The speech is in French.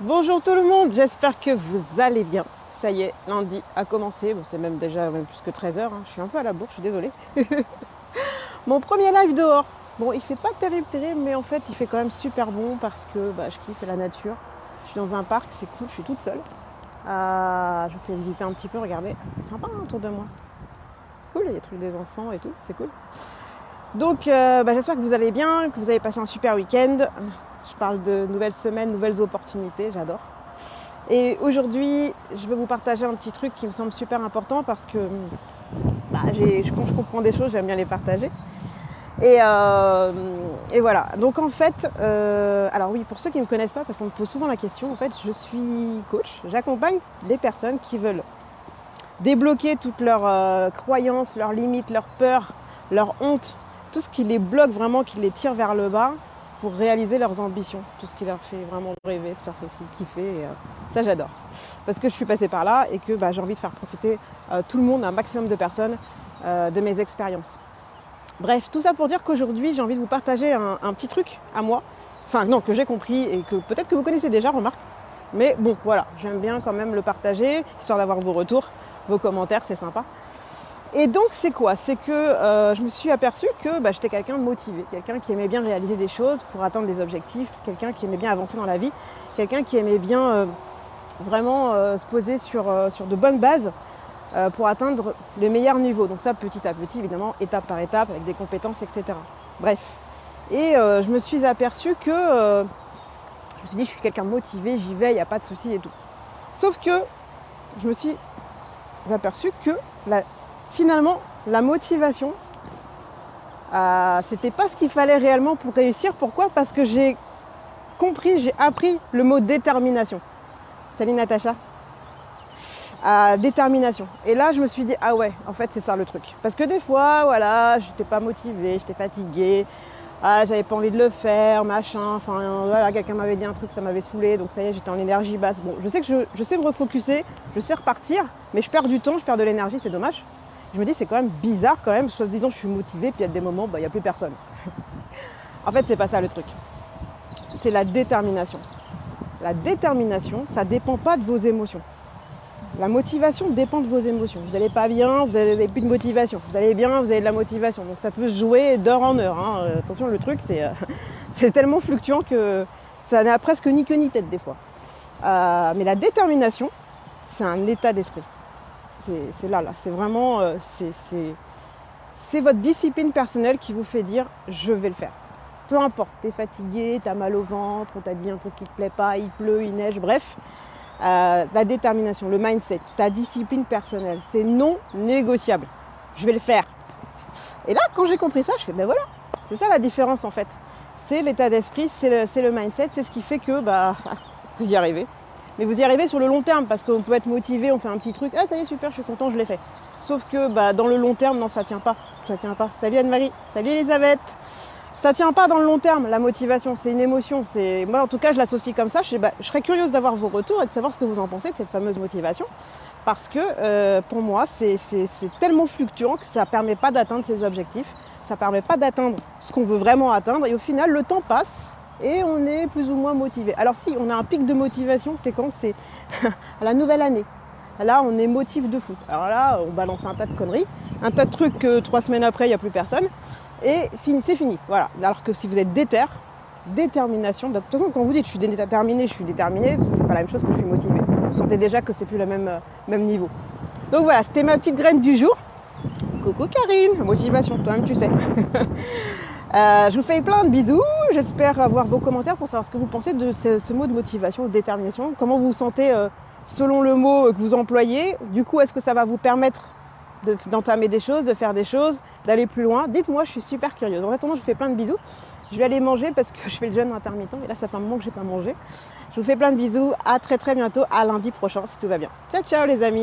Bonjour tout le monde, j'espère que vous allez bien. Ça y est, lundi a commencé, bon, c'est même déjà plus que 13h, hein. Je suis un peu à la bourre, je suis désolée. Mon premier live dehors. Bon, il fait pas terrible, mais en fait, il fait quand même super bon parce que je kiffe la nature. Je suis dans un parc, c'est cool, je suis toute seule. Je vous fais visiter un petit peu, regardez, c'est sympa hein, autour de moi. Cool, il y a des trucs des enfants et tout, c'est cool. Donc, j'espère que vous allez bien, que vous avez passé un super week-end. Je parle de nouvelles semaines, nouvelles opportunités, j'adore. Et aujourd'hui, je vais vous partager un petit truc qui me semble super important parce que quand je comprends des choses, j'aime bien les partager. Et voilà. Donc en fait, alors oui, pour ceux qui ne me connaissent pas, parce qu'on me pose souvent la question, en fait, je suis coach. J'accompagne les personnes qui veulent débloquer toutes leurs croyances, leurs limites, leurs peurs, leurs hontes, tout ce qui les bloque vraiment, qui les tire vers le bas pour réaliser leurs ambitions, tout ce qui leur fait vraiment rêver, tout ce qui leur fait kiffer. Et, ça, j'adore. Parce que je suis passée par là et que j'ai envie de faire profiter tout le monde, un maximum de personnes, de mes expériences. Bref, tout ça pour dire qu'aujourd'hui, j'ai envie de vous partager un petit truc à moi. Enfin, non, que j'ai compris et que peut-être que vous connaissez déjà, remarque. Mais bon, voilà, j'aime bien quand même le partager, histoire d'avoir vos retours, vos commentaires, c'est sympa. Et donc c'est quoi? C'est que je me suis aperçue que j'étais quelqu'un de motivé, quelqu'un qui aimait bien réaliser des choses pour atteindre des objectifs, quelqu'un qui aimait bien avancer dans la vie, quelqu'un qui aimait bien vraiment se poser sur de bonnes bases pour atteindre le meilleur niveau. Donc ça petit à petit, évidemment, étape par étape, avec des compétences, etc. Bref. Et je me suis aperçue que je me suis dit je suis quelqu'un de motivé, j'y vais, il n'y a pas de souci et tout. Sauf que je me suis aperçue que finalement, la motivation, c'était pas ce qu'il fallait réellement pour réussir. Pourquoi? Parce que j'ai appris le mot détermination. Salut Natacha. Détermination. Et là, je me suis dit, ah ouais, en fait, c'est ça le truc. Parce que des fois, voilà, j'étais pas motivée, j'étais fatiguée, j'avais pas envie de le faire, machin. Enfin, voilà, quelqu'un m'avait dit un truc, ça m'avait saoulé, donc ça y est, j'étais en énergie basse. Bon, je sais que je sais me refocuser, je sais repartir, mais je perds du temps, je perds de l'énergie, c'est dommage. Je me dis, c'est quand même bizarre quand même, soit disant je suis motivée, puis il y a des moments, il n'y a plus personne. En fait, c'est pas ça le truc. C'est la détermination. La détermination, ça dépend pas de vos émotions. La motivation dépend de vos émotions. Vous n'allez pas bien, vous n'avez plus de motivation. Vous allez bien, vous avez de la motivation. Donc ça peut se jouer d'heure en heure. Hein. Attention, le truc, c'est tellement fluctuant que ça n'a presque ni queue ni tête des fois. Mais la détermination, c'est un état d'esprit. C'est là, c'est vraiment, c'est votre discipline personnelle qui vous fait dire je vais le faire. Peu importe, t'es fatigué, t'as mal au ventre, on t'a dit un truc qui te plaît pas, il pleut, il neige, bref. La détermination, le mindset, ta discipline personnelle, c'est non négociable. Je vais le faire. Et là, quand j'ai compris ça, je fais voilà, c'est ça la différence en fait. C'est l'état d'esprit, c'est le mindset, c'est ce qui fait que vous y arrivez. Mais vous y arrivez sur le long terme parce qu'on peut être motivé, on fait un petit truc, ça y est super, je suis content, je l'ai fait. Sauf que dans le long terme, non, ça tient pas. Ça tient pas. Salut Anne-Marie, salut Elisabeth. Ça tient pas dans le long terme, la motivation, c'est une émotion. Moi en tout cas je l'associe comme ça, je serais curieuse d'avoir vos retours et de savoir ce que vous en pensez de cette fameuse motivation. Parce que pour moi c'est tellement fluctuant que ça ne permet pas d'atteindre ses objectifs, ça ne permet pas d'atteindre ce qu'on veut vraiment atteindre et au final le temps passe. Et on est plus ou moins motivé. Alors si, on a un pic de motivation, c'est quand c'est à la nouvelle année. Là, on est motif de fou. Alors là, on balance un tas de conneries, un tas de trucs que 3 semaines après, il n'y a plus personne. Et c'est fini. Voilà. Alors que si vous êtes détermination, de toute façon, quand vous dites je suis déterminée, c'est pas la même chose que je suis motivée. Vous sentez déjà que c'est plus le même niveau. Donc voilà, c'était ma petite graine du jour. Coucou Karine, motivation, toi-même tu sais. Je vous fais plein de bisous, j'espère avoir vos commentaires pour savoir ce que vous pensez de ce mot de motivation, de détermination, comment vous vous sentez selon le mot que vous employez. Du coup, est-ce que ça va vous permettre d'entamer des choses, de faire des choses, d'aller plus loin? Dites-moi, je suis super curieuse. En attendant, je vous fais plein de bisous. Je vais aller manger parce que je fais le jeûne intermittent et là, ça fait un moment que je n'ai pas mangé. Je vous fais plein de bisous, à très très bientôt, à lundi prochain si tout va bien. Ciao ciao les amis.